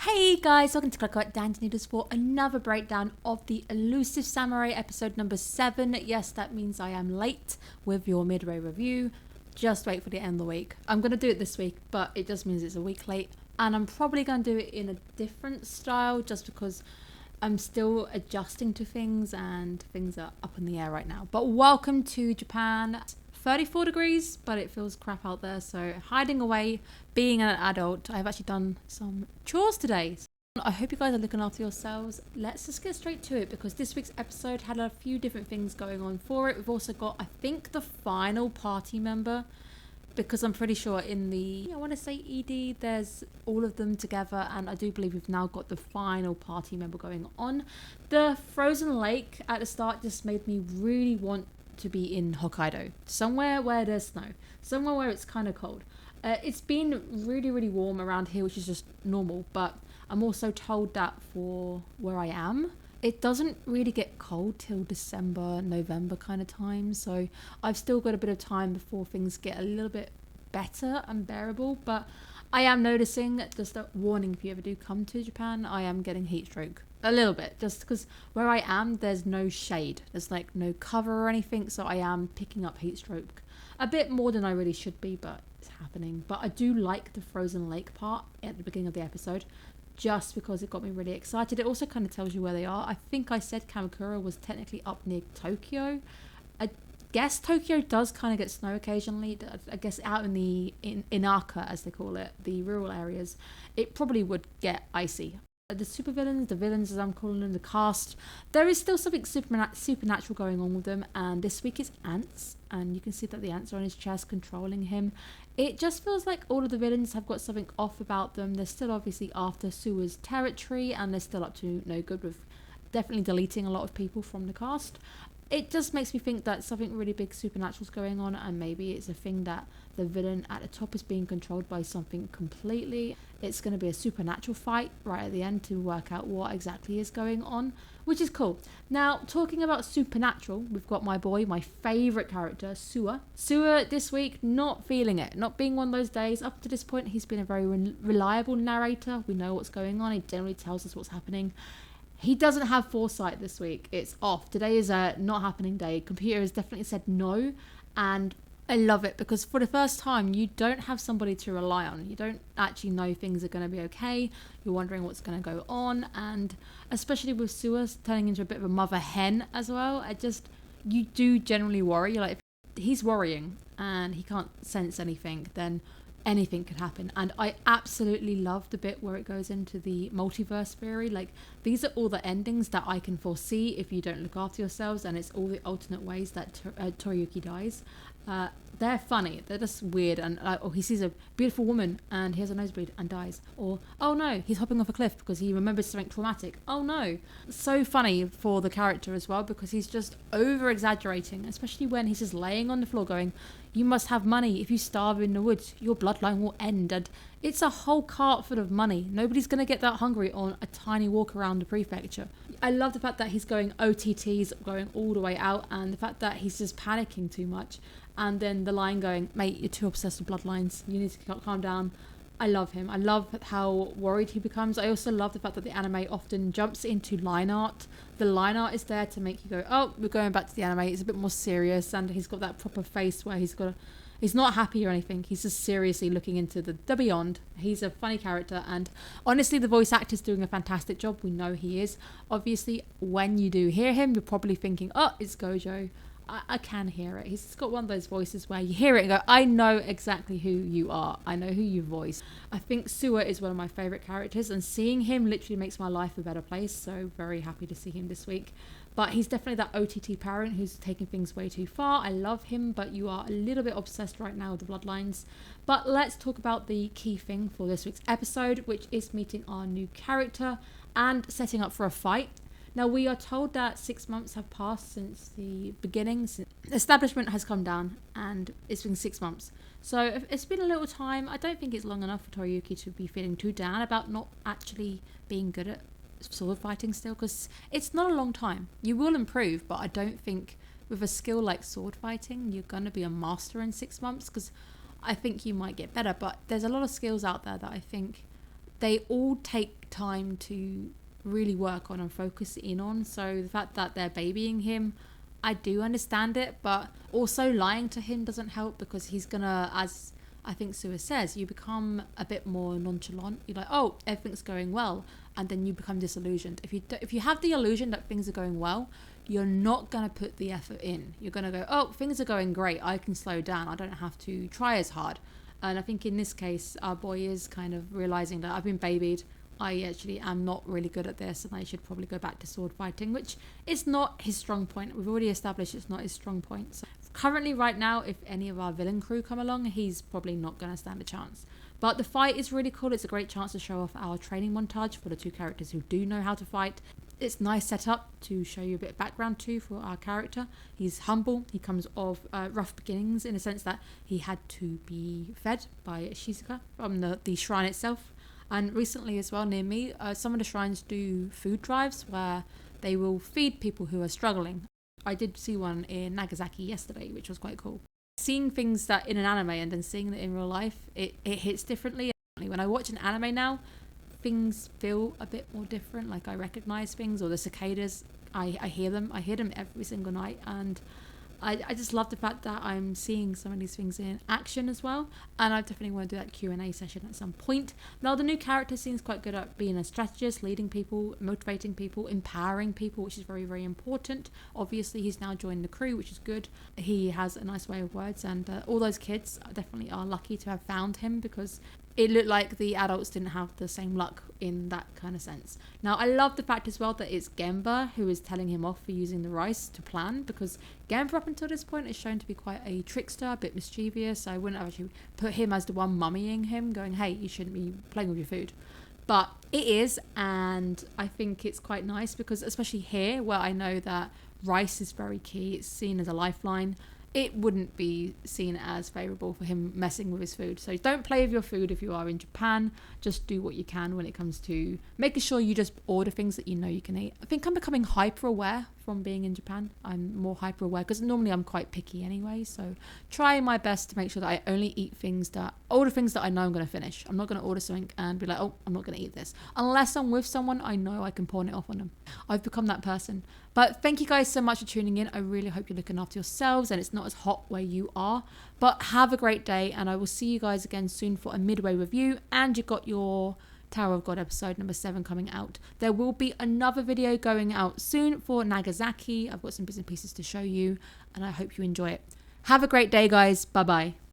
Hey guys, welcome to Clockwork Noodles for another breakdown of the Elusive Samurai episode number 7. Yes, that means I am late with your midway review. Just wait for the end of the week. I'm going to do it this week, but it just means it's a week late. And I'm probably going to do it in a different style just because I'm still adjusting to things and things are up in the air right now. But welcome to Japan. 34 degrees, but it feels crap out there, so hiding away, being an adult. I've actually done some chores today. I hope you guys are looking after yourselves. Let's just get straight to it because this week's episode had a few different things going on for it. We've also got, I think, the final party member, because I'm pretty sure in the, I want to say ED, there's all of them together, and I do believe we've now got the final party member going on. The frozen lake at the start just made me really want to be in Hokkaido, somewhere where there's snow, somewhere where it's kind of cold. It's been really warm around here, which is just normal, but I'm also told that for where I am, it doesn't really get cold till December, November kind of time, so I've still got a bit of time before things get a little bit better and bearable. But I am noticing, just a warning, if you ever do come to Japan, I am getting heat stroke a little bit, just because where I am there's no shade, there's like no cover or anything, so I am picking up heat stroke a bit more than I really should be, but it's happening. But I do like the frozen lake part at the beginning of the episode, just because it got me really excited. It also kind of tells you where they are. I think I said Kamakura was technically up near Tokyo. I guess Tokyo does kind of get snow occasionally. I guess out in the Inaka, as they call it, the rural areas, it probably would get icy. The supervillains, the villains as I'm calling them, the cast, there is still something supernatural going on with them, and this week it's ants, and you can see that the ants are on his chest controlling him. It just feels like all of the villains have got something off about them. They're still obviously after Sua's territory, and they're still up to no good with definitely deleting a lot of people from the cast. It just makes me think that something really big supernatural's going on, and maybe it's a thing that the villain at the top is being controlled by something completely. It's going to be a supernatural fight right at the end to work out what exactly is going on, which is cool. Now, talking about supernatural, we've got my boy, my favourite character, Sua. Sua this week, not feeling it, not being one of those days. Up to this point, he's been a very reliable narrator. We know what's going on. He generally tells us what's happening. He doesn't have foresight this week. It's off. Today is a not happening day. Computer has definitely said no, and I love it because for the first time you don't have somebody to rely on. You don't actually know things are going to be okay. You're wondering what's going to go on, and especially with Sua turning into a bit of a mother hen as well, you do generally worry. You're like, if he's worrying and he can't sense anything, then anything could happen. And I absolutely love the bit where it goes into the multiverse theory. Like, these are all the endings that I can foresee if you don't look after yourselves, and it's all the alternate ways that Toriyuki dies. They're funny, they're just weird, and oh, he sees a beautiful woman and he has a nosebleed and dies, or oh no, he's hopping off a cliff because he remembers something traumatic. Oh no. So funny for the character as well, because he's just over exaggerating, especially when he's just laying on the floor going, you must have money. If you starve in the woods, your bloodline will end. And it's a whole cart full of money. Nobody's going to get that hungry on a tiny walk around the prefecture. I love the fact that he's going OTTs, going all the way out, and the fact that he's just panicking too much. And then the line going, mate, you're too obsessed with bloodlines. You need to calm down. I love him. I love how worried he becomes. I also love the fact that the anime often jumps into line art. The line art is there to make you go, oh, we're going back to the anime. It's a bit more serious, and he's got that proper face where he's not happy or anything. He's just seriously looking into the beyond. He's a funny character, and honestly, the voice actor's doing a fantastic job. We know he is. Obviously, when you do hear him, you're probably thinking, oh, it's Gojo. I can hear it. He's got one of those voices where you hear it and go, I know exactly who you are. I know who you voice. I think Sua is one of my favourite characters, and seeing him literally makes my life a better place. So very happy to see him this week. But he's definitely that OTT parent who's taking things way too far. I love him, but you are a little bit obsessed right now with the bloodlines. But let's talk about the key thing for this week's episode, which is meeting our new character and setting up for a fight. Now, we are told that 6 months have passed since the beginning. Since establishment has come down, and it's been 6 months. So it's been a little time. I don't think it's long enough for Toriyuki to be feeling too down about not actually being good at sword fighting still, because it's not a long time. You will improve, but I don't think with a skill like sword fighting, you're going to be a master in 6 months, because I think you might get better. But there's a lot of skills out there that I think they all take time to really work on and focus in on. So the fact that they're babying him, I do understand it, but also lying to him doesn't help, because he's gonna, as I think Sue says, you become a bit more nonchalant. You're like, oh, everything's going well, and then you become disillusioned. If you have the illusion that things are going well, you're not gonna put the effort in. You're gonna go, oh, things are going great, I can slow down, I don't have to try as hard. And I think in this case, our boy is kind of realizing that I've been babied. I actually am not really good at this, and I should probably go back to sword fighting, which is not his strong point. We've already established it's not his strong point. So currently, right now, if any of our villain crew come along, he's probably not going to stand a chance. But the fight is really cool. It's a great chance to show off our training montage for the two characters who do know how to fight. It's nice setup to show you a bit of background too for our character. He's humble. He comes of rough beginnings, in a sense that he had to be fed by Shizuka from the shrine itself. And recently as well, near me, some of the shrines do food drives where they will feed people who are struggling. I did see one in Nagasaki yesterday, which was quite cool. Seeing things that in an anime and then seeing it in real life, it hits differently. When I watch an anime now, things feel a bit more different. Like I recognize things, or the cicadas, I hear them. I hear them every single night, and I just love the fact that I'm seeing some of these things in action as well, and I definitely want to do that Q&A session at some point. Now, the new character seems quite good at being a strategist, leading people, motivating people, empowering people, which is very, very important. Obviously, he's now joined the crew, which is good. He has a nice way of words, and all those kids definitely are lucky to have found him, because it looked like the adults didn't have the same luck in that kind of sense. Now, I love the fact as well that it's Gemba who is telling him off for using the rice to plan, because Gemba up until this point is shown to be quite a trickster, a bit mischievous. I wouldn't actually put him as the one mummying him, going, hey, you shouldn't be playing with your food. But it is, and I think it's quite nice, because especially here, where I know that rice is very key, it's seen as a lifeline, it wouldn't be seen as favourable for him messing with his food. So don't play with your food if you are in Japan. Just do what you can when it comes to making sure you just order things that you know you can eat. I think I'm becoming hyper aware from being in Japan. I'm more hyper aware, because normally I'm quite picky anyway. So trying my best to make sure that I only eat order things that I know I'm going to finish. I'm not going to order something and be like, oh, I'm not going to eat this. Unless I'm with someone I know I can pawn it off on them. I've become that person. But thank you guys so much for tuning in. I really hope you're looking after yourselves and it's not as hot where you are. But have a great day, and I will see you guys again soon for a midway review. And you got your Tower of God episode number 7 coming out. There will be another video going out soon for Nagasaki. I've got some bits and pieces to show you, and I hope you enjoy it. Have a great day, guys. Bye bye.